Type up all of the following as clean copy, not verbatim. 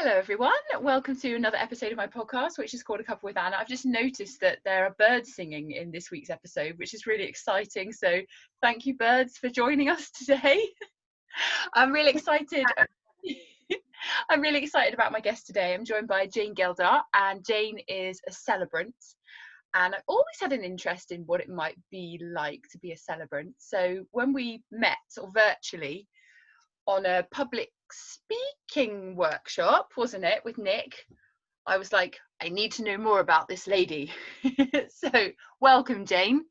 Hello everyone, welcome to another episode of my podcast, which is called A Couple with Anna. I've just noticed that there are birds singing in this week's episode, which is really exciting. So thank you, birds, for joining us today. I'm really excited. I'm really excited about my guest today. I'm joined by Jane Geldart, and Jane is a celebrant. And I've always had an interest in what it might be like to be a celebrant. So when we met sort of virtually on a public speaking workshop, wasn't it, with Nick, I was like, I need to know more about this lady. So welcome, Jane.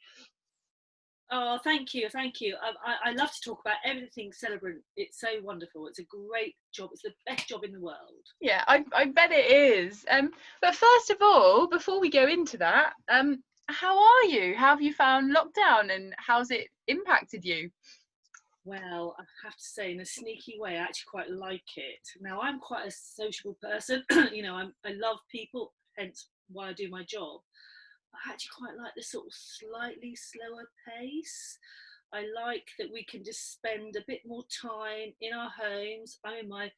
Oh, thank you. I love to talk about everything Celebrant. It's so wonderful. It's a great job. It's the best job in the world. Yeah, I bet it is. But first of all, before we go into that, how are you? How have you found lockdown, and how's it impacted you? Well, I have to say, in a sneaky way, I actually quite like it. Now, I'm quite a sociable person. I love people, hence why I do my job. I actually quite like the sort of slightly slower pace. I like that we can just spend a bit more time in our homes. I'm in my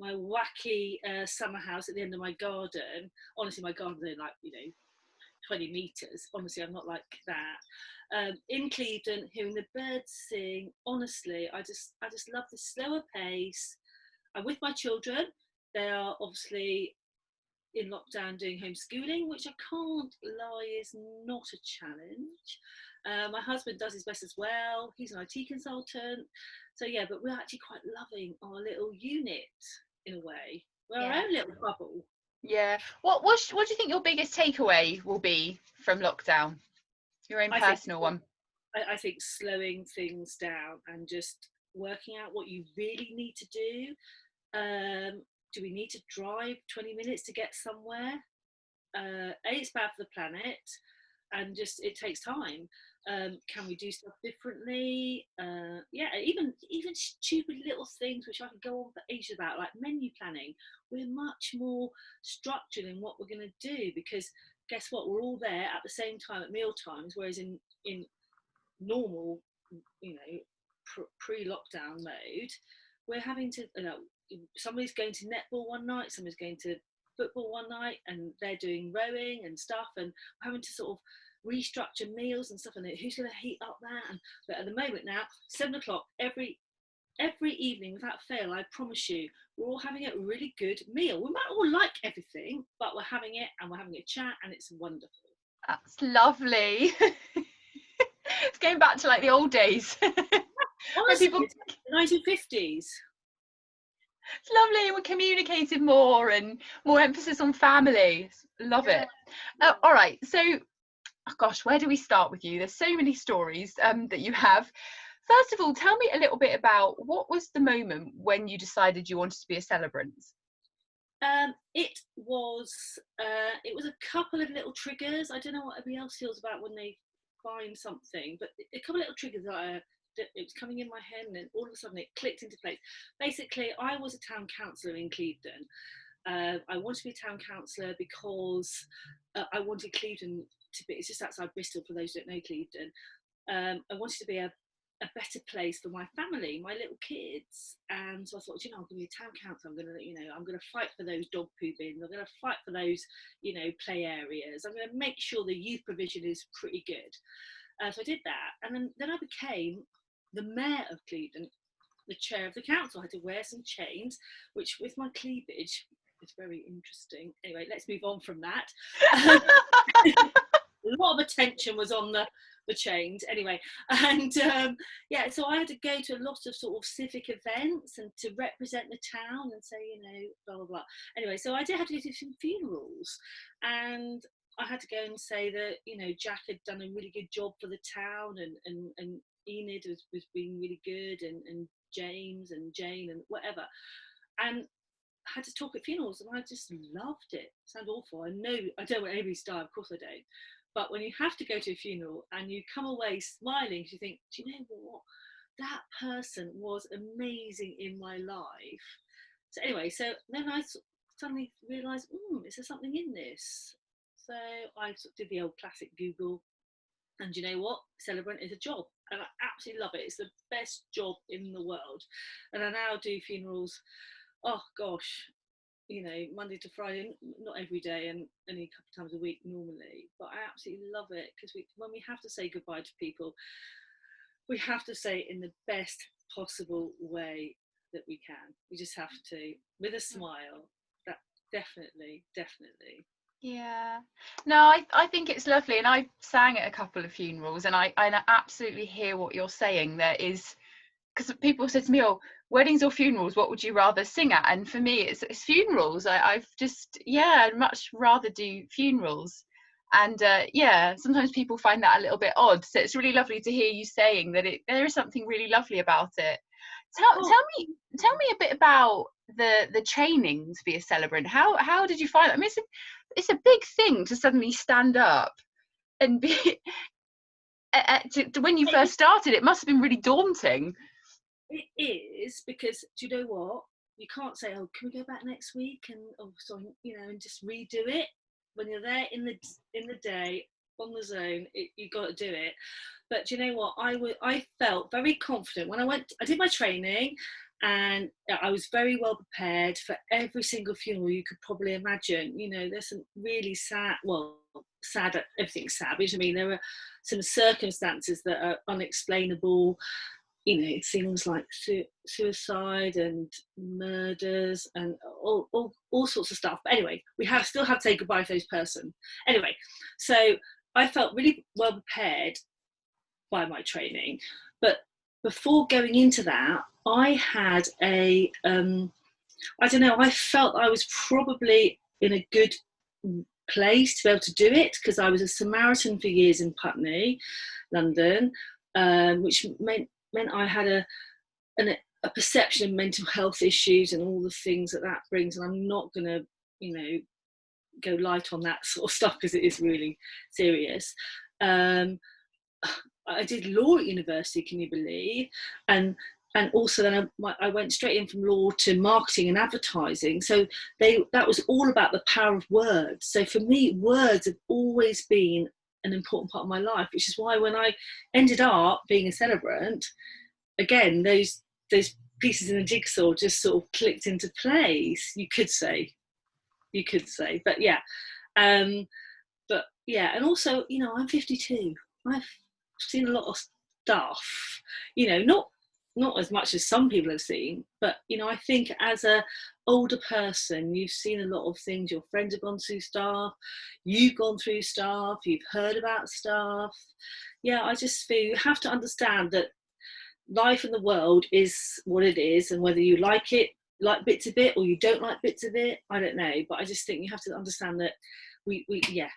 wacky summer house at the end of my garden. Honestly, my garden's in 20 metres. Honestly, I'm not like that. In Clevedon, hearing the birds sing. Honestly, I just love the slower pace. I'm with my children. They are obviously in lockdown doing homeschooling, which I can't lie is not a challenge. My husband does his best as well. He's an IT consultant. So yeah, but we're actually quite loving our little unit in a way. We're our own little bubble. Yeah. What do you think your biggest takeaway will be from lockdown? Your own I think personal one. I think slowing things down and just working out what you really need to do. Do we need to drive 20 minutes to get somewhere? It's bad for the planet, and just it takes time. Can we do stuff differently? Yeah, even stupid little things which I could go on for ages about, like menu planning. We're much more structured in what we're going to do, because guess what? We're all there at the same time at meal times, whereas in normal, pre-lockdown mode, we're having to, somebody's going to netball one night, somebody's going to football one night, and they're doing rowing and stuff, and having to sort of restructure meals and stuff, and who's going to heat up that. But at the moment now, 7 o'clock every evening without fail, I promise you, we're all having a really good meal. We might all like everything, but we're having it, and we're having a chat, and it's wonderful. That's lovely. It's going back to like the old days. When Honestly, people, it's like the 1950s. it's lovely, we're communicating more and more emphasis on family. Love Yeah, it. yeah. All right, so gosh, where do we start with you? There's so many stories that you have. First of all, tell me a little bit about what was the moment when you decided you wanted to be a celebrant. It was a couple of little triggers. I don't know what everybody else feels about when they find something, but a couple of little triggers that it was coming in my head, and then all of a sudden it clicked into place. Basically, I was a town councillor in Clevedon. I wanted to be a town councillor because I wanted Clevedon to be, it's just outside Bristol for those who don't know Clevedon. I wanted to be a better place for my family, my little kids. And so I thought, I'm going to be a town council. I'm going to fight for those dog poo bins. I'm going to fight for those, play areas. I'm going to make sure the youth provision is pretty good. So I did that. And then I became the mayor of Clevedon, the chair of the council. I had to wear some chains, which with my cleavage is very interesting. Anyway, let's move on from that. A lot of attention was on the chains anyway, and so I had to go to a lot of sort of civic events and to represent the town and say, blah blah blah. Anyway, so I did have to go to some funerals, and I had to go and say that Jack had done a really good job for the town, and Enid was being really good, and James and Jane and whatever, and I had to talk at funerals, and I just loved it. Sounds awful. I know I don't want anybody's to die, of course I don't. But when you have to go to a funeral and you come away smiling, you think, do you know what? That person was amazing in my life. So anyway, so then I suddenly realised, is there something in this? So I sort of did the old classic Google, and you know what? Celebrant is a job, and I absolutely love it. It's the best job in the world. And I now do funerals. Oh gosh, Monday to Friday, not every day, and only a couple of times a week normally. But I absolutely love it because when we have to say goodbye to people, we have to say it in the best possible way that we can. We just have to, with a smile. That definitely, definitely. Yeah. No, I think it's lovely, and I sang at a couple of funerals, and I absolutely hear what you're saying. There is, because people said to me, "Oh, weddings or funerals, what would you rather sing at?" And for me, it's funerals. I've just, yeah, I'd much rather do funerals. And yeah, sometimes people find that a little bit odd. So it's really lovely to hear you saying that there is something really lovely about it. Oh, Tell me a bit about the training to be a celebrant. How did you find it? I mean, it's a big thing to suddenly stand up and be when you first started. It must have been really daunting. it is, because do you know what? You can't say, "Oh, can we go back next week?" And sorry, and just redo it. When you're there in the day on the zone, you got to do it. But do you know what? I felt very confident when I went. I did my training, and I was very well prepared for every single funeral you could probably imagine. There's some really sad. Well, sad. Everything's sad. But I mean, there are some circumstances that are unexplainable. Things like suicide and murders and all sorts of stuff. But anyway, we still had to say goodbye to those person. Anyway, so I felt really well prepared by my training. But before going into that, I had I don't know, I felt I was probably in a good place to be able to do it, because I was a Samaritan for years in Putney, London, which meant I had a perception of mental health issues and all the things that brings. And I'm not going to, go light on that sort of stuff because it is really serious. I did law at university, can you believe? And also then I went straight in from law to marketing and advertising. So that was all about the power of words. So for me, words have always been an important part of my life, which is why when I ended up being a celebrant, again, those pieces in the jigsaw just sort of clicked into place. You could say, but yeah, and also, I'm 52. I've seen a lot of stuff, not as much as some people have seen, but I think as a older person, you've seen a lot of things. Your friends have gone through stuff, you've gone through stuff, you've heard about stuff. Yeah, I just feel you have to understand that life in the world is what it is, and whether you like bits of it, or you don't like bits of it, I don't know. But I just think you have to understand that we yeah,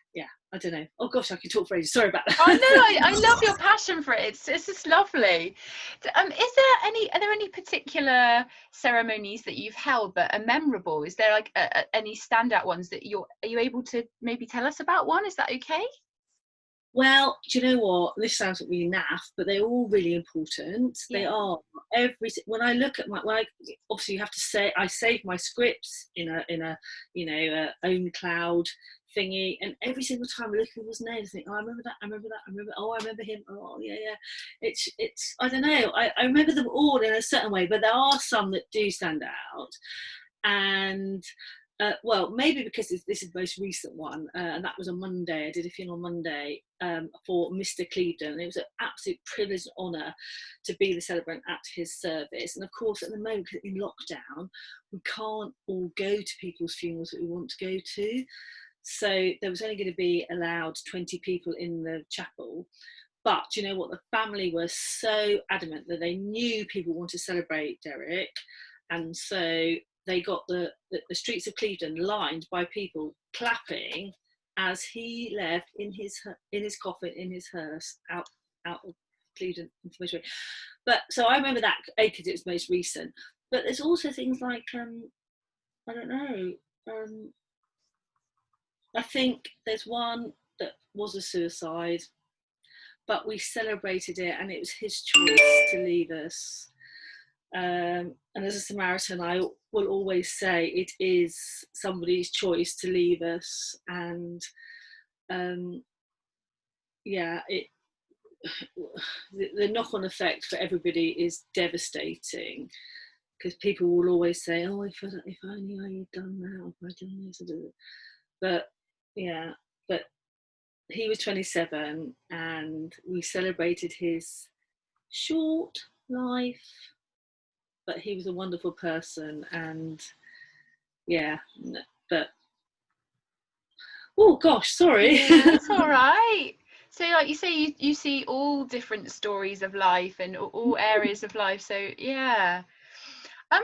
I don't know. Oh gosh, I could talk for ages. Sorry about that. Oh no, I love your passion for it. It's just lovely. Are there any particular ceremonies that you've held that are memorable? Is there like any standout ones that are you able to maybe tell us about one? Is that okay? Well, do you know what? This sounds really naff, but they're all really important. They Yeah. are. When I look at obviously you have to say, I save my scripts in a own cloud thingy, and every single time I look at people's names, I think, oh, I remember that, I remember that, I remember, oh, I remember him, oh yeah, yeah. It's I don't know. I remember them all in a certain way, but there are some that do stand out, and well, maybe because this is the most recent one, and that was on Monday. I did a funeral on Monday for Mr. Clevedon, and it was an absolute privilege and honour to be the celebrant at his service. And of course, at the moment, in lockdown, we can't all go to people's funerals that we want to go to. So there was only going to be allowed 20 people in the chapel. But you know what? The family were so adamant that they knew people wanted to celebrate Derek, and so they got the streets of Clevedon lined by people clapping as he left in his coffin, in his hearse, out of Clevedon Information. But so I remember that because it was most recent. But there's also things like I don't know. I think there's one that was a suicide, but we celebrated it, and it was his choice to leave us. And as a Samaritan, I will always say it is somebody's choice to leave us, and yeah, the knock-on effect for everybody is devastating. because people will always say, oh, if only I had done that, if I'd done this, but yeah, but he was 27 and we celebrated his short life, but he was a wonderful person. And yeah, but oh gosh, sorry. Yeah, it's all right. So like you say, you see all different stories of life and all areas of life, so yeah. um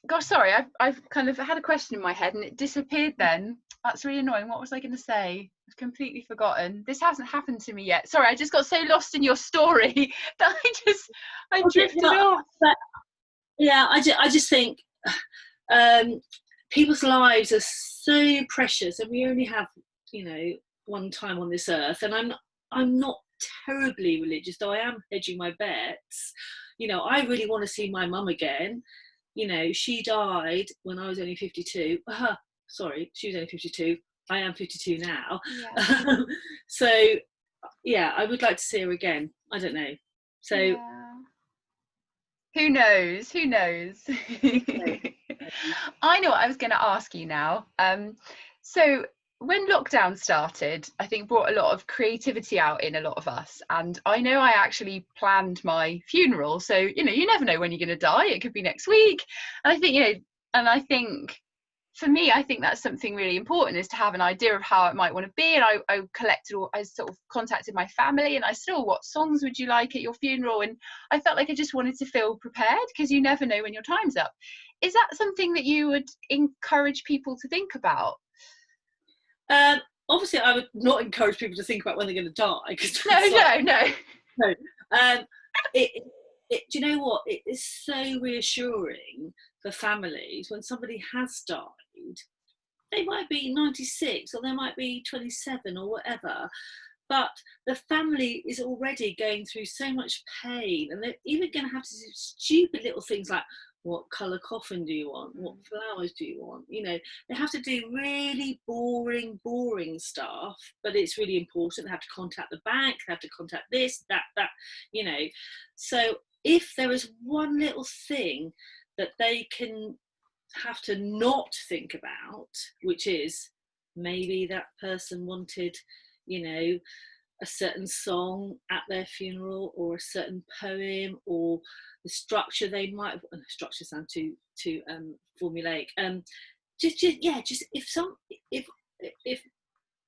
Gosh, sorry, I've kind of had a question in my head and it disappeared then. That's really annoying. What was I going to say? I've completely forgotten. This hasn't happened to me yet. Sorry, I just got so lost in your story that I drifted off. But yeah, I just think people's lives are so precious, and we only have, one time on this earth. And I'm not terribly religious, though I am hedging my bets. I really want to see my mum again. She died when I was only 52. Sorry, she was only 52. I am 52 now. Yeah. So yeah, I would like to see her again. I don't know. So Yeah. Who knows? Who knows? I know what I was going to ask you now. So when lockdown started, I think brought a lot of creativity out in a lot of us. And I know I actually planned my funeral. So, you never know when you're going to die. It could be next week. And I think, and I think for me, I think that's something really important, is to have an idea of how it might want to be. And I sort of contacted my family and I said, oh, what songs would you like at your funeral? And I felt like I just wanted to feel prepared, because you never know when your time's up. Is that something that you would encourage people to think about? obviously, I would not encourage people to think about when they're going to die. No. Do you know what? It is so reassuring for families when somebody has died. They might be 96 or they might be 27 or whatever, but the family is already going through so much pain, and they're even going to have to do stupid little things like, what colour coffin do you want? What flowers do you want? They have to do really boring stuff, but it's really important. They have to contact the bank, they have to contact this, that, So if there is one little thing that they can have to not think about, which is maybe that person wanted, a certain song at their funeral, or a certain poem, or the structure they might have. Structure sound too formulaic. Just if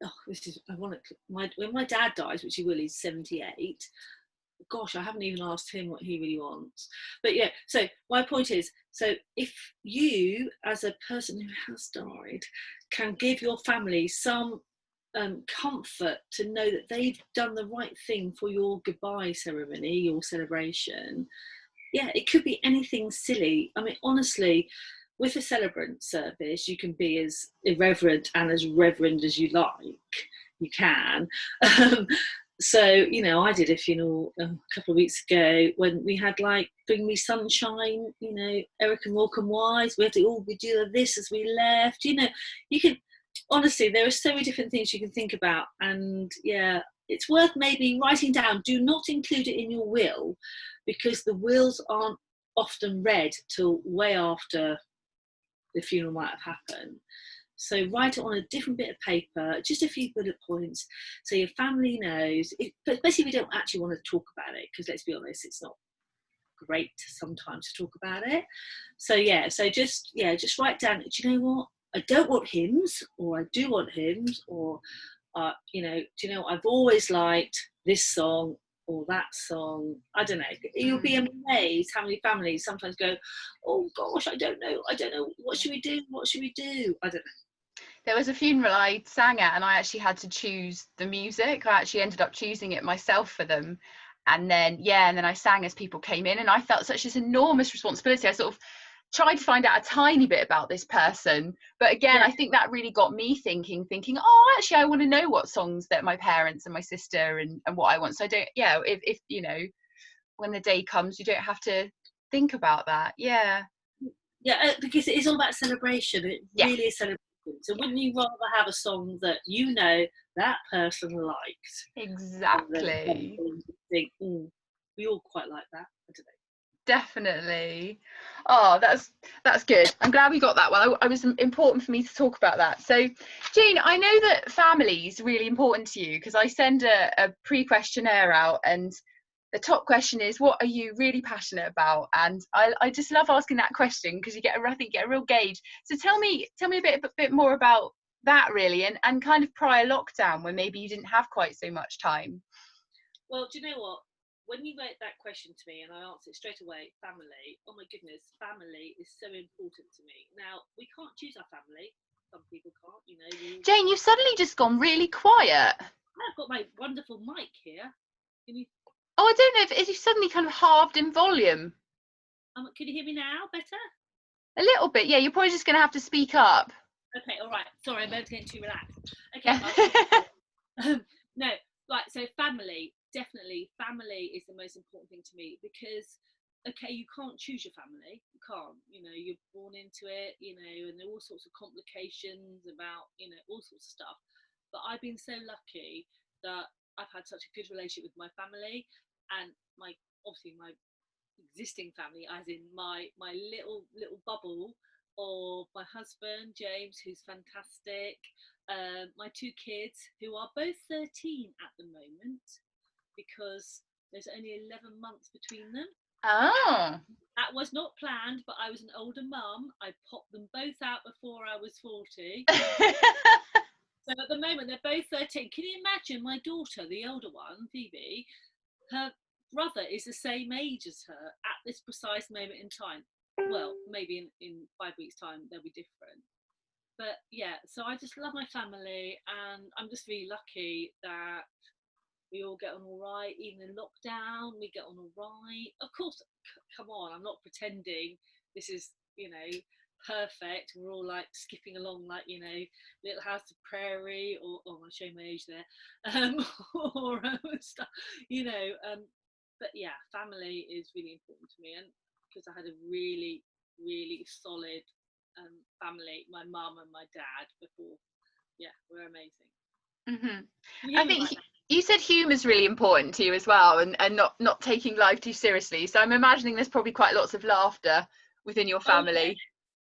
oh, this is ironic. When my dad dies, which he will, he's 78. Gosh, I haven't even asked him what he really wants. But yeah, so my point is, so if you, as a person who has died, can give your family some comfort to know that they've done the right thing for your goodbye ceremony, your celebration. Yeah, it could be anything silly. I mean, honestly, with a celebrant service, you can be as irreverent and as reverend as you like. You can. So, I did a funeral a couple of weeks ago when we had like Bring Me Sunshine, Eric and Morecambe Wise. We had to all do this as we left. You can, honestly, there are so many different things you can think about. And yeah, it's worth maybe writing down. Do not include it in your will, because the wills aren't often read till way after the funeral might have happened. So write it on a different bit of paper, just a few bullet points, so your family knows. But especially if you don't actually want to talk about it, because let's be honest, it's not great sometimes to talk about it. So just write down. Do you know what? I don't want hymns, or I do want hymns, or do you know, I've always liked this song or that song. I don't know. You'll be amazed how many families sometimes go, oh gosh, I don't know. What should we do? I don't know. There was a funeral I sang at and I actually had to choose the music. I actually ended up choosing it myself for them. And then I sang as people came in, and I felt such this enormous responsibility. I sort of tried to find out a tiny bit about this person. But again, I think that really got me thinking, oh, actually, I want to know what songs that my parents and my sister and what I want. So I don't, if when the day comes, you don't have to think about that. Yeah. Yeah, because it is all about celebration. It really is celebration. So wouldn't you rather have a song that that person liked? Exactly. Think, we all quite like that. I don't know. Definitely. Oh, that's good. I'm glad we got that one. I was important for me to talk about that. So, Jane, I know that family is really important to you because I send a pre-questionnaire out, and the top question is, what are you really passionate about? And I just love asking that question because I think you get a real gauge. So tell me a bit more about that really, and kind of prior lockdown when maybe you didn't have quite so much time. Well, do you know what? When you wrote that question to me and I answered it straight away, family, oh my goodness, family is so important to me. Now, we can't choose our family. Some people can't, you know. Jane, you've suddenly just gone really quiet. I've got my wonderful mic here. Can you, Oh, I don't know if you suddenly kind of halved in volume. can you hear me now better? A little bit, yeah. You're probably just going to have to speak up. Okay, all right. Sorry, I'm getting too relaxed. Okay, Yeah. no, right. So family, definitely, family is the most important thing to me because, okay, you can't choose your family. You can't. You know, you're born into it. You know, and there are all sorts of complications about, you know, all sorts of stuff. But I've been so lucky that I've had such a good relationship with my family and my obviously my existing family, as in my little bubble of my husband James, who's fantastic, my two kids who are both 13 at the moment because there's only 11 months between them. Oh. That was not planned, but I was an older mum. I popped them both out before I was 40. So at the moment they're both 13. Can you imagine my daughter, the older one, Phoebe, her brother is the same age as her at this precise moment in time. Well, maybe in 5 weeks' time they'll be different. But yeah, so I just love my family, and I'm just really lucky that we all get on all right. Even in lockdown, we get on all right. Of course, come on, I'm not pretending this is, you know, perfect. We're all like skipping along like, you know, Little House of Prairie, or oh, I'm showing my age there, or stuff, you know. But yeah, family is really important to me, and because I had a really, really solid family, my mum and my dad before, yeah, were amazing. Hmm. Can you I hear me think right now? you said humour is really important to you as well, and not taking life too seriously. So I'm imagining there's probably quite lots of laughter within your Oh yeah. family.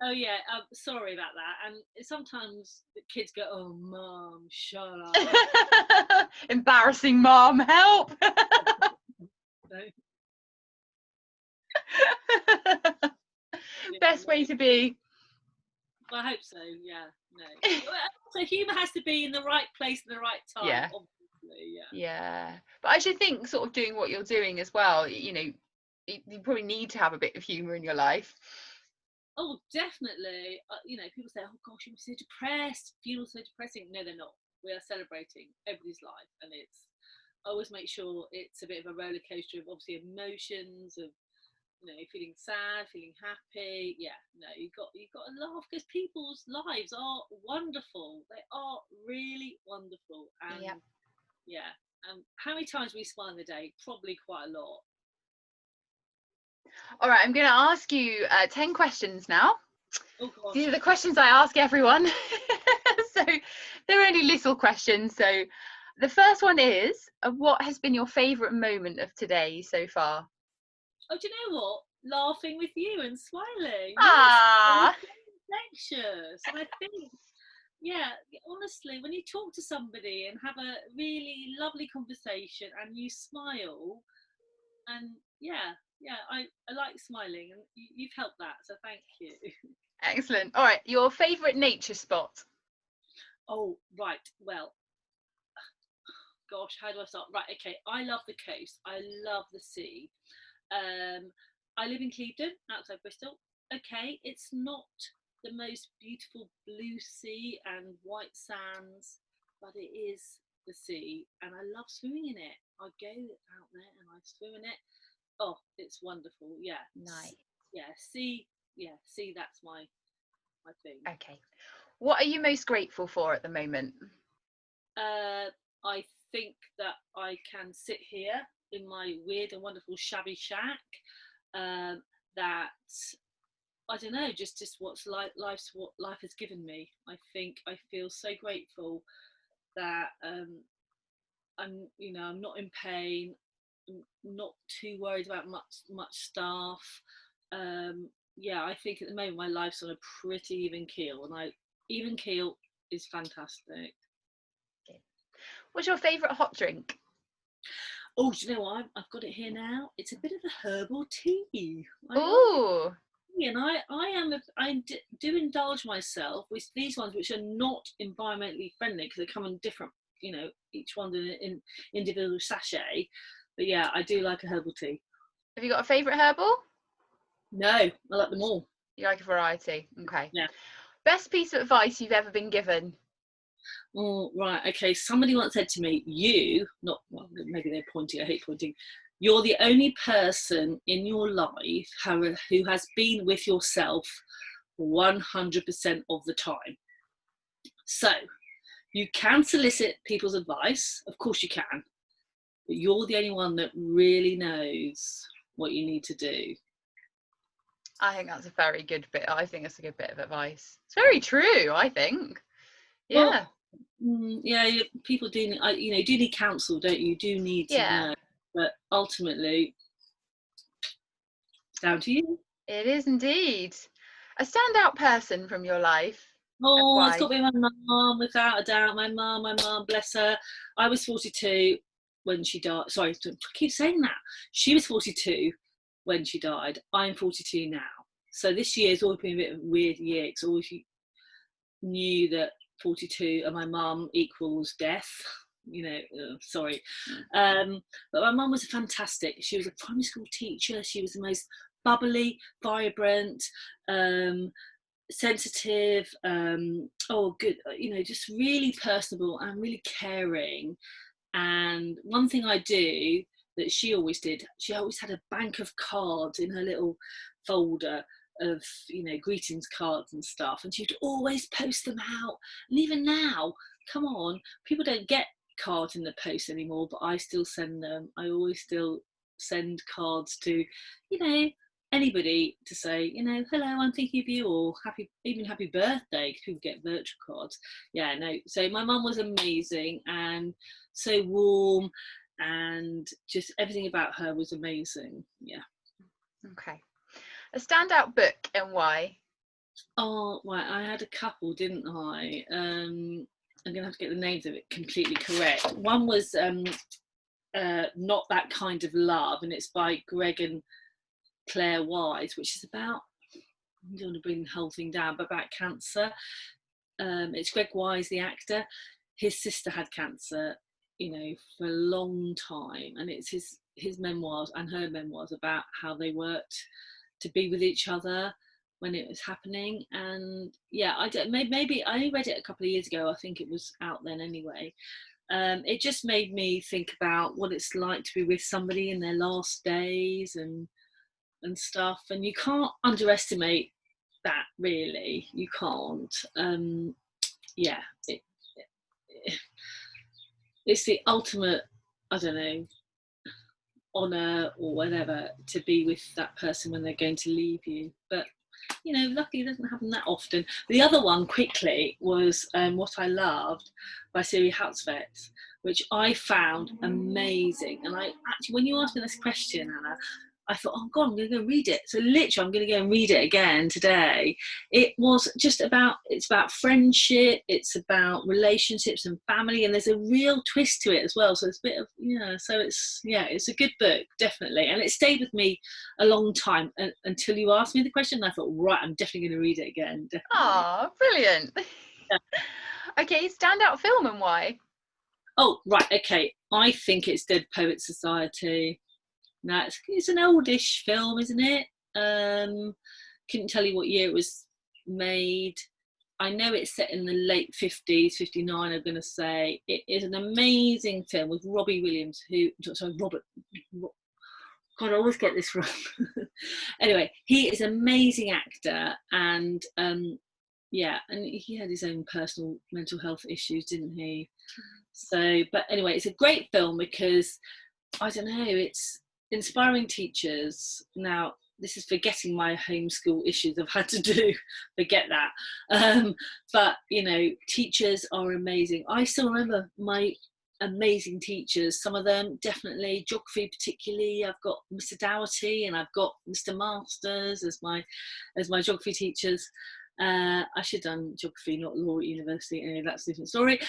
Oh yeah, sorry about that. And sometimes the kids go, "Oh, mum, shut up." Embarrassing, mom, help. No, yeah, Best no. way to be. Well, I hope so. Yeah, no. So humour has to be in the right place at the right time, Yeah. obviously. Yeah. Yeah, but I should think sort of doing what you're doing as well, you probably need to have a bit of humour in your life. Oh, definitely. You know, people say, "Oh gosh, you're so depressed. Funeral's so depressing." No, they're not. We are celebrating everybody's life, and it's. I always make sure it's a bit of a roller coaster of obviously emotions, of, you know, feeling sad, feeling happy. Yeah, no, you got to laugh because people's lives are wonderful. They are really wonderful, Yeah. and yeah. How many times we smile in a day? Probably quite a lot. All right, I'm going to ask you 10 questions now. Oh These are gosh. the questions I ask everyone. So they're only little questions. So the first one is, what has been your favourite moment of today so far? Oh, do you know what? Laughing with you and smiling. Yes, Ah. infectious. And I think, yeah, honestly, when you talk to somebody and have a really lovely conversation and you smile, and yeah, yeah, I like smiling, and you've helped that, so thank you. Excellent. All right, your favourite nature spot? Oh, right. Well, gosh, how do I start? Right, okay. I love the coast. I love the sea. Um, I live in Clevedon, outside Bristol. Okay, it's not the most beautiful blue sea and white sands, but it is the sea, and I love swimming in it. I go out there and I swim in it. Oh, it's wonderful. Yeah, Nice. yeah. Sea, yeah. Sea. That's my thing. Okay. What are you most grateful for at the moment? I think that I can sit here in my weird and wonderful shabby shack. Um, that I don't know, just life's what life has given me. I think I feel so grateful that I'm, you know, I'm not in pain. not too worried about much stuff. Yeah, I think at the moment my life's on a pretty even keel, and even keel is fantastic. What's your favourite hot drink? Oh, do you know what? I've got it here now. It's a bit of a herbal tea. I like Ooh, tea, and I do indulge myself with these ones which are not environmentally friendly because they come in different, each one's in individual sachet. But yeah, I do like a herbal tea. have you got a favourite herbal? No, I like them all. You like a variety? Okay. Yeah. Best piece of advice you've ever been given? Oh, right. Okay. Somebody once said to me, maybe they're pointing, I hate pointing. You're the only person in your life who has been with yourself 100% of the time. So you can solicit people's advice. Of course you can. But you're the only one that really knows what you need to do. I think that's a very good bit. I think that's a good bit of advice. It's very true, I think. Yeah. Well, yeah, people do need counsel, don't you? You do need to know, but ultimately it's down to you. It is indeed. A standout person from your life? Oh, Why? it's got to be my mum, without a doubt. My mum, bless her. I was 42 when she died. Sorry, I keep saying that. She was 42 when she died. I'm 42 now. So this year's always been a bit of a weird year because I always knew that 42 and my mum equals death. Sorry. But my mum was fantastic. She was a primary school teacher. She was the most bubbly, vibrant, sensitive, just really personable and really caring. And one thing I do that she always did, she always had a bank of cards in her little folder of greetings cards and stuff, and she'd always post them out. And even now, come on, people don't get cards in the post anymore, but I still send them. I always still send cards to anybody to say, hello, I'm thinking of you, or happy birthday, because people get virtual cards. Yeah, no. So my mum was amazing and so warm, and just everything about her was amazing. Yeah. Okay. A standout book and why? Oh, right. I had a couple, didn't I? I'm gonna have to get the names of it completely correct. One was Not That Kind of Love, and it's by Greg and Claire Wise, which is about, I don't want to bring the whole thing down, but about cancer. It's Greg Wise, the actor. His sister had cancer, for a long time, and it's his memoirs and her memoirs about how they worked to be with each other when it was happening. And yeah, maybe I only read it a couple of years ago. I think it was out then anyway. It just made me think about what it's like to be with somebody in their last days and stuff, and you can't underestimate that, really. You can't. Yeah, it's the ultimate, I don't know, honour or whatever, to be with that person when they're going to leave you. But luckily it doesn't happen that often. The other one, quickly, was What I Loved by Siri Houtsvet, which I found amazing. And I actually, when you asked me this question, Anna, I thought, oh God, I'm going to go read it. So literally, I'm going to go and read it again today. It's about friendship, it's about relationships and family, and there's a real twist to it as well. So it's a bit of, it's a good book, definitely. And it stayed with me a long time until you asked me the question. And I thought, right, I'm definitely going to read it again. Definitely. Oh, brilliant. Yeah. Okay, standout film and why? Oh, right, okay. I think it's Dead Poets Society. Now, it's an oldish film, isn't it? Couldn't tell you what year it was made. I know it's set in the late 50s, 59, I'm going to say. It is an amazing film with Robbie Williams, God, I always get this wrong. Anyway, he is an amazing actor, and and he had his own personal mental health issues, didn't he? So, but anyway, it's a great film because, I don't know, it's inspiring teachers. Now, this is forgetting my homeschool issues I've had to do, forget that. But, teachers are amazing. I still remember my amazing teachers. Some of them definitely, geography particularly. I've got Mr. Dougherty and I've got Mr. Masters as my geography teachers. I should have done geography, not law at university. Anyway, that's a different story.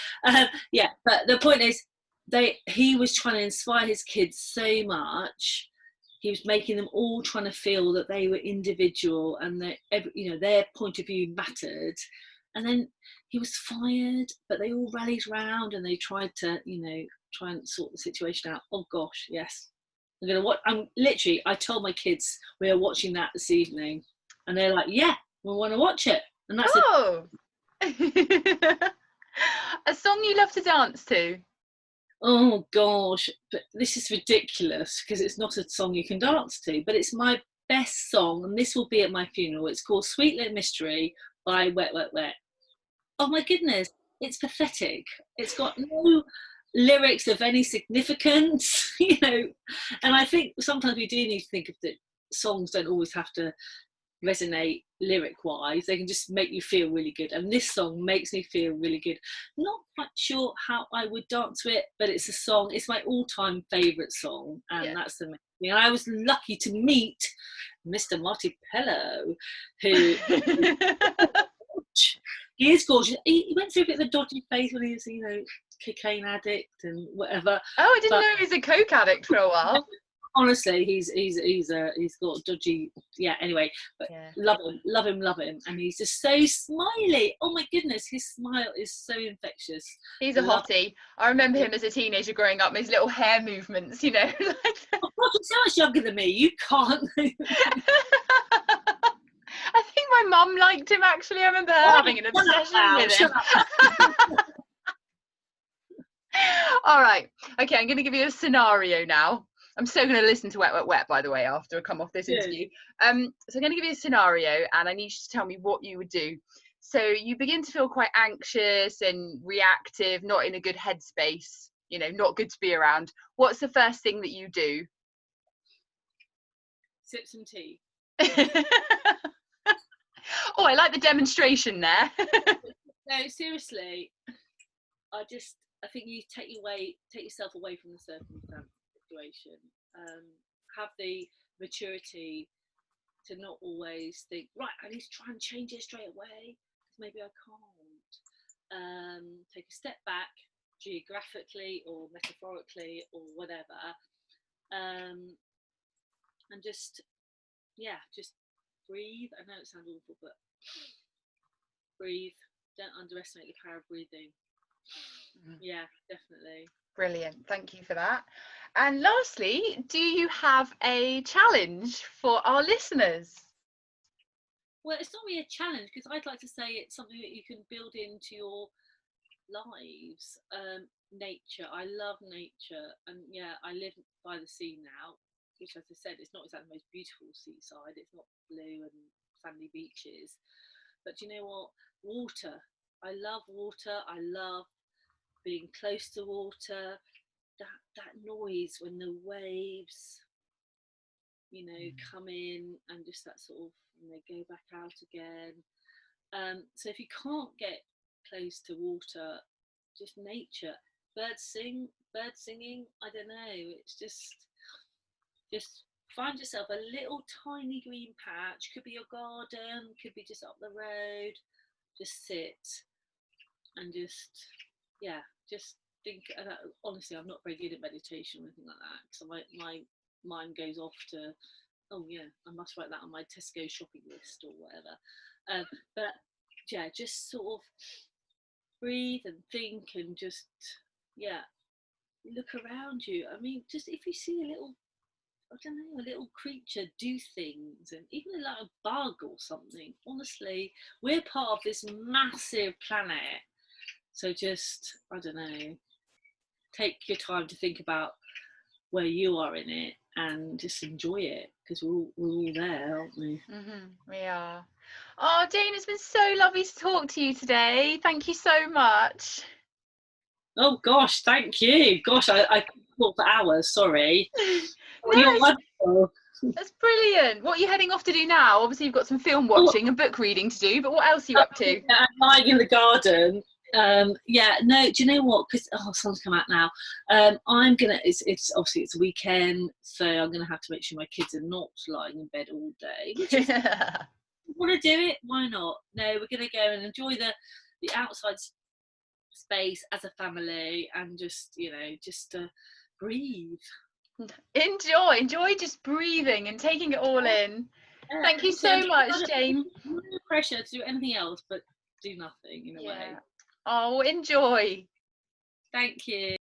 Yeah, but the point is, he was trying to inspire his kids so much. He was making them all trying to feel that they were individual and that their point of view mattered. And then he was fired, but they all rallied round and they tried to, try and sort the situation out. Oh gosh, yes. I told my kids we are watching that this evening, and they're like, yeah, we want to watch it. And that's a song you love to dance to. Oh gosh, but this is ridiculous because it's not a song you can dance to, but it's my best song, and this will be at my funeral. It's called Sweet Little Mystery by Wet Wet Wet. Oh my goodness, it's pathetic. It's got no lyrics of any significance, and I think sometimes we do need to think of that songs don't always have to resonate lyric wise. They can just make you feel really good, and this song makes me feel really good. Not quite sure how I would dance to it, but it's a song, it's my all-time favorite song, and that's the main thing. And I was lucky to meet Mr. Marty Pello, who he is gorgeous. He went through a bit of a dodgy phase when he was cocaine addict and whatever. Oh, I didn't know he was a coke addict for a while. Honestly, he's got dodgy. Yeah. Anyway, but love him, and he's just so smiley. Oh my goodness, his smile is so infectious. He's a hottie. I remember him as a teenager growing up. His little hair movements, Oh God, you're so much younger than me. You can't. I think my mum liked him actually. I remember her having an obsession with him. All right. Okay, I'm going to give you a scenario now. I'm so going to listen to Wet Wet Wet, by the way, after I come off this interview. So I'm going to give you a scenario, and I need you to tell me what you would do. So you begin to feel quite anxious and reactive, not in a good headspace, not good to be around. What's the first thing that you do? Sip some tea. Oh, I like the demonstration there. No, seriously, I think you take yourself away from the circumstance situation. Have the maturity to not always think, right, I need to try and change it straight away because maybe I can't. Take a step back, geographically or metaphorically or whatever, and just breathe. I know it sounds awful, but breathe. Don't underestimate the power of breathing. Yeah, definitely. Brilliant. Thank you for that. And lastly, do you have a challenge for our listeners? Well, it's not really a challenge because I'd like to say it's something that you can build into your lives. Nature. I love nature, and I live by the sea now, which, as I said, it's not exactly the most beautiful seaside. It's not blue and sandy beaches, but you know what? Water. I love water. I love being close to water. That noise when the waves, come in, and just that sort of, go back out again. So if you can't get close to water, just nature. Bird singing. I don't know. It's just find yourself a little tiny green patch. Could be your garden. Could be just up the road. Just sit and just think. Honestly, I'm not very good at meditation or anything like that, so my mind goes off to, oh yeah, I must write that on my Tesco shopping list or whatever. But just sort of breathe and think and just look around you. I mean, just if you see a little creature do things, and even like a bug or something, honestly, we're part of this massive planet. So just, I don't know, take your time to think about where you are in it and just enjoy it, because we're all there, aren't we? We are. Oh, Jane, it's been so lovely to talk to you today. Thank you so much. Oh gosh, thank you. Gosh, I could talk for hours, sorry. You're wonderful. That's brilliant. What are you heading off to do now? Obviously you've got some film watching and book reading to do, but what else are you up to? I'm lying in the garden Yeah, no, do you know what? Because sun's come out now. I'm gonna. It's obviously it's a weekend, so I'm gonna have to make sure my kids are not lying in bed all day. Which is, want to do it? Why not? No, we're gonna go and enjoy the outside space as a family, and just breathe. Enjoy just breathing and taking it all in. Thank you so much, Jane. No pressure to do anything else, but do nothing in a way. Oh, enjoy. Thank you.